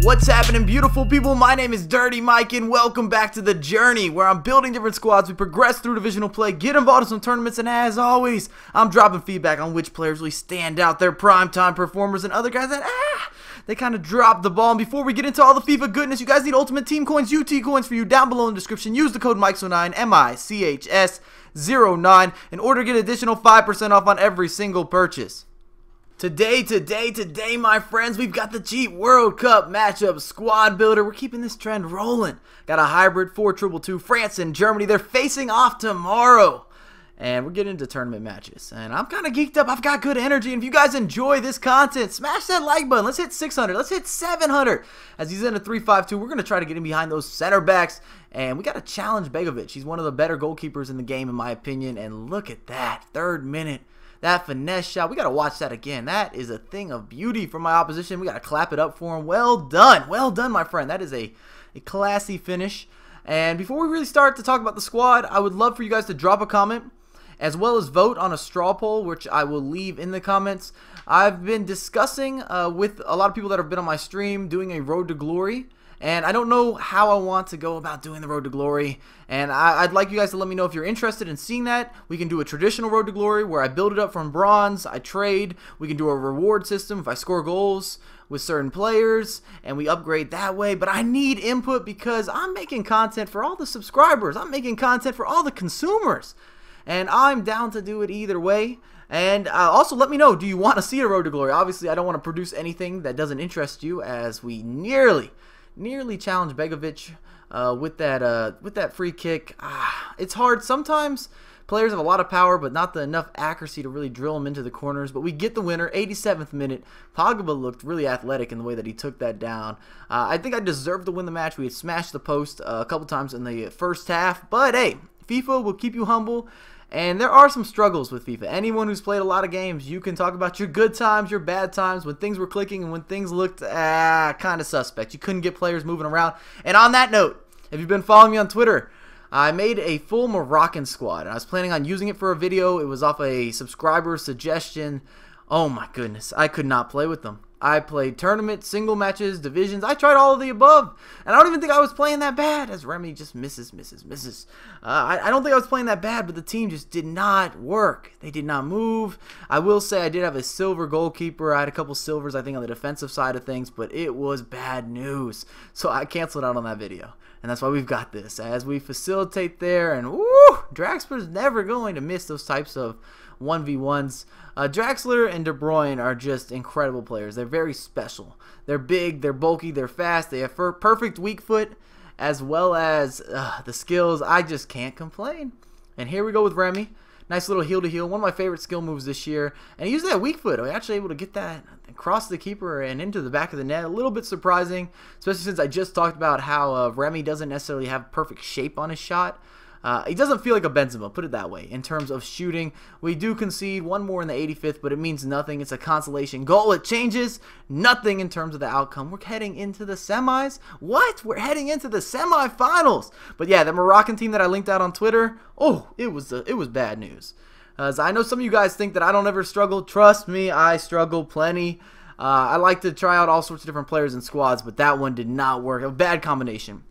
What's happening, beautiful people? My name is Dirty Mike and welcome back to the journey where I'm building different squads. We progress through divisional play, get involved in some tournaments, and as always, I'm dropping feedback on which players really stand out, their primetime performers, and other guys that they kind of dropped the ball. And before we get into all the FIFA goodness, you guys need Ultimate Team Coins, UT Coins for you down below in the description. Use the code Michs09, MICHS09 in order to get additional 5% off on every single purchase. Today, my friends, we've got the cheap World Cup matchup squad builder. We're keeping this trend rolling. Got a hybrid 4-2-2, France and Germany. They're facing off tomorrow. And we're getting into tournament matches. And I'm kind of geeked up. I've got good energy. And if you guys enjoy this content, smash that like button. Let's hit 600. Let's hit 700. As he's in a 3-5-2, we're going to try to get in behind those center backs. And we got to challenge Begovic. He's one of the better goalkeepers in the game, in my opinion. And look at that. 3rd minute. That finesse shot, we got to watch that again. That is a thing of beauty for my opposition. We got to clap it up for him. Well done, my friend. That is a classy finish. And before we really start to talk about the squad, I would love for you guys to drop a comment as well as vote on a straw poll, which I will leave in the comments. I've been discussing with a lot of people that have been on my stream doing a Road to Glory. And I don't know how I want to go about doing the Road to Glory. And I'd like you guys to let me know if you're interested in seeing that. We can do a traditional Road to Glory where I build it up from bronze, I trade. We can do a reward system if I score goals with certain players, and we upgrade that way. But I need input because I'm making content for all the subscribers. I'm making content for all the consumers. And I'm down to do it either way. And also let me know, do you want to see a Road to Glory? Obviously, I don't want to produce anything that doesn't interest you, as we nearly challenged Begovic with that free kick. It's hard. Sometimes players have a lot of power, but not enough accuracy to really drill them into the corners. But we get the winner, 87th minute. Pogba looked really athletic in the way that he took that down. I think I deserved to win the match. We had smashed the post a couple times in the first half. But hey, FIFA will keep you humble. And there are some struggles with FIFA. Anyone who's played a lot of games, you can talk about your good times, your bad times, when things were clicking and when things looked kind of suspect. You couldn't get players moving around. And on that note, if you've been following me on Twitter, I made a full Moroccan squad. And I was planning on using it for a video. It was off a subscriber suggestion. Oh my goodness, I could not play with them. I played tournaments, single matches, divisions. I tried all of the above. And I don't even think I was playing that bad, as Remy just misses. I don't think I was playing that bad, but the team just did not work. They did not move. I will say I did have a silver goalkeeper. I had a couple silvers, I think, on the defensive side of things, but it was bad news. So I canceled out on that video. And that's why we've got this. As we facilitate there, and woo, Draxler's never going to miss those types of 1v1s. Draxler and De Bruyne are just incredible players. They're very special. They're big, they're bulky, they're fast. They have perfect weak foot as well as the skills. I just can't complain. And here we go with Remy. Nice little heel to heel. One of my favorite skill moves this year. And he used that weak foot. I was actually able to get that across the keeper and into the back of the net. A little bit surprising, especially since I just talked about how Remy doesn't necessarily have perfect shape on his shot. He doesn't feel like a Benzema, put it that way, in terms of shooting. We do concede one more in the 85th, but it means nothing. It's a consolation goal. It changes nothing in terms of the outcome. We're heading into the semis. What? We're heading into the semifinals. But yeah, the Moroccan team that I linked out on Twitter, oh, it was bad news. As I know some of you guys think that I don't ever struggle. Trust me, I struggle plenty. I like to try out all sorts of different players in squads, but that one did not work. A bad combination.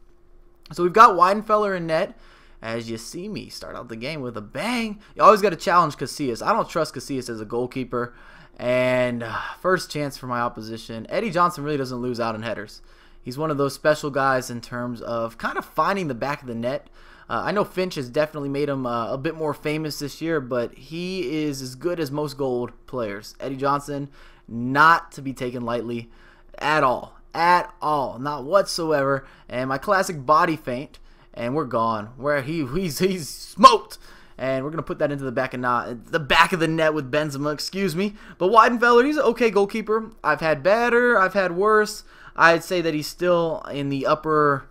So we've got Weidenfeller in net. As you see me start out the game with a bang. You always got to challenge Casillas. I don't trust Casillas as a goalkeeper. And first chance for my opposition. Eddie Johnson really doesn't lose out in headers. He's one of those special guys in terms of kind of finding the back of the net. I know Finch has definitely made him a bit more famous this year, but he is as good as most gold players. Eddie Johnson, not to be taken lightly at all. At all. Not whatsoever. And my classic body feint. And we're gone. Where he's smoked, and we're gonna put that into the back of the net with Benzema. Excuse me, but Weidenfeller, he's an okay goalkeeper. I've had better, I've had worse. I'd say that he's still in the upper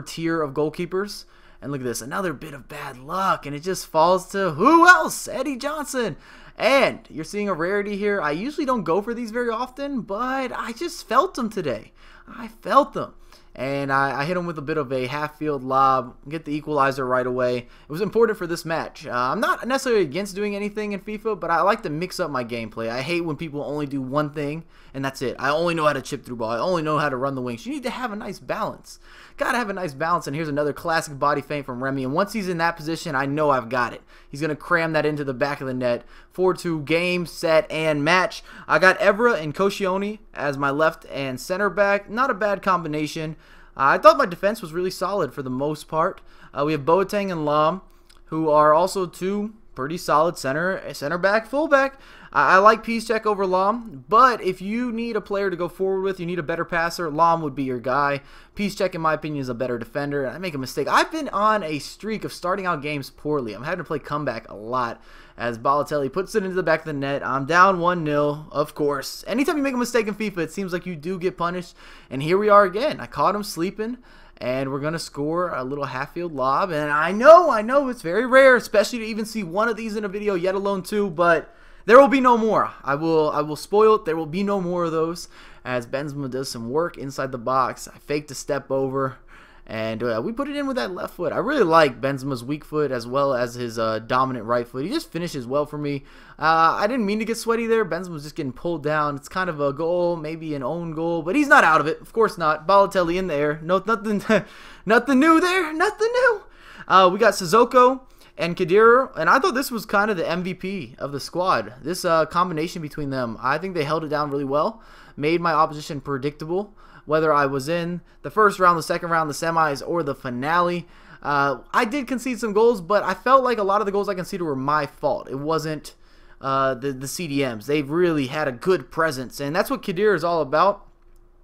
tier of goalkeepers. And look at this, another bit of bad luck, and it just falls to who else? Eddie Johnson. And you're seeing a rarity here. I usually don't go for these very often, but I just felt them today. I felt them. and I hit him with a bit of a half-field lob, get the equalizer right away. It was important for this match. I'm not necessarily against doing anything in FIFA, but I like to mix up my gameplay. I hate when people only do one thing, and that's it. I only know how to chip through ball. I only know how to run the wings. You need to have a nice balance. Gotta have a nice balance, and here's another classic body feint from Remy, and once he's in that position, I know I've got it. He's going to cram that into the back of the net. 4-2 game, set, and match. I got Evra and Koscielny as my left and center back. Not a bad combination. I thought my defense was really solid for the most part. We have Boateng and Lam, who are also two pretty solid center back, fullback. I like Piszczek over Lam, but if you need a player to go forward with, you need a better passer, Lam would be your guy. Piszczek, in my opinion, is a better defender, and I make a mistake. I've been on a streak of starting out games poorly. I'm having to play comeback a lot as Balotelli puts it into the back of the net. I'm down 1-0, of course. Anytime you make a mistake in FIFA, it seems like you do get punished, and here we are again. I caught him sleeping. And we're going to score a little half-field lob. And I know it's very rare, especially to even see one of these in a video, yet alone two. But there will be no more. I will spoil it. There will be no more of those as Benzema does some work inside the box. I faked a step over. And we put it in with that left foot. I really like Benzema's weak foot as well as his dominant right foot. He just finishes well for me. I didn't mean to get sweaty there. Benzema's just getting pulled down. It's kind of a goal, maybe an own goal, but he's not out of it. Of course not. Balotelli in there. No, nothing, nothing new there. Nothing new. We got Sissoko and Khedira, and I thought this was kind of the MVP of the squad. This combination between them, I think they held it down really well, made my opposition predictable. Whether I was in the first round, the second round, the semis, or the finale. I did concede some goals, but I felt like a lot of the goals I conceded were my fault. It wasn't the CDMs. They've really had a good presence, and that's what Khedira is all about.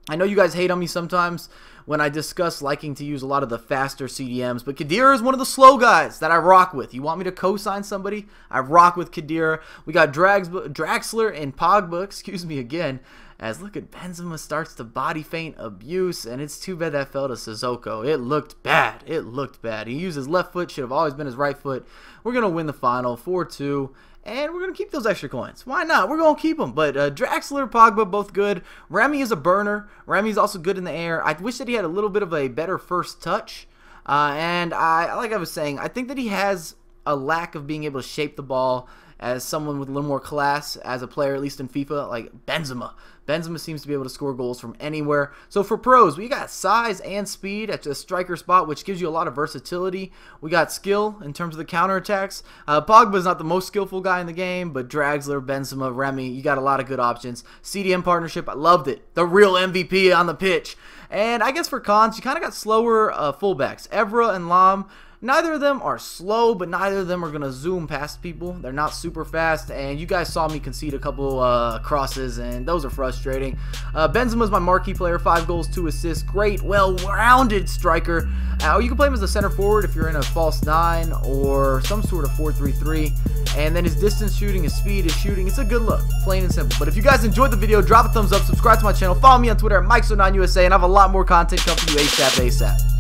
I know you guys hate on me sometimes when I discuss liking to use a lot of the faster CDMs, but Khedira is one of the slow guys that I rock with. You want me to co-sign somebody? I rock with Khedira. We got Draxler and Pogba, excuse me again, as look at Benzema starts to body feint abuse, and it's too bad that fell to Sissoko. It looked bad. It looked bad. He used his left foot, should have always been his right foot. We're going to win the final 4-2. And we're going to keep those extra coins. Why not? We're going to keep them. But Draxler, Pogba, both good. Remy is a burner. Remy's also good in the air. I wish that he had a little bit of a better first touch. And like I was saying, I think that he has a lack of being able to shape the ball as someone with a little more class as a player, at least in FIFA, like Benzema. Benzema seems to be able to score goals from anywhere. So for pros, we got size and speed at the striker spot, which gives you a lot of versatility. We got skill in terms of the counterattacks. Pogba's not the most skillful guy in the game, but Draxler, Benzema, Remy, you got a lot of good options. CDM partnership, I loved it. The real MVP on the pitch. And I guess for cons, you kind of got slower fullbacks. Evra and Lam. Neither of them are slow, but neither of them are going to zoom past people. They're not super fast, and you guys saw me concede a couple crosses, and those are frustrating. Benzema's my marquee player, 5 goals, 2 assists. Great, well-rounded striker. You can play him as a center forward if you're in a false 9 or some sort of 4-3-3. And then his distance shooting, his speed, his shooting, it's a good look, plain and simple. But if you guys enjoyed the video, drop a thumbs up, subscribe to my channel, follow me on Twitter at MikeSo9USA, and I have a lot more content coming to you ASAP.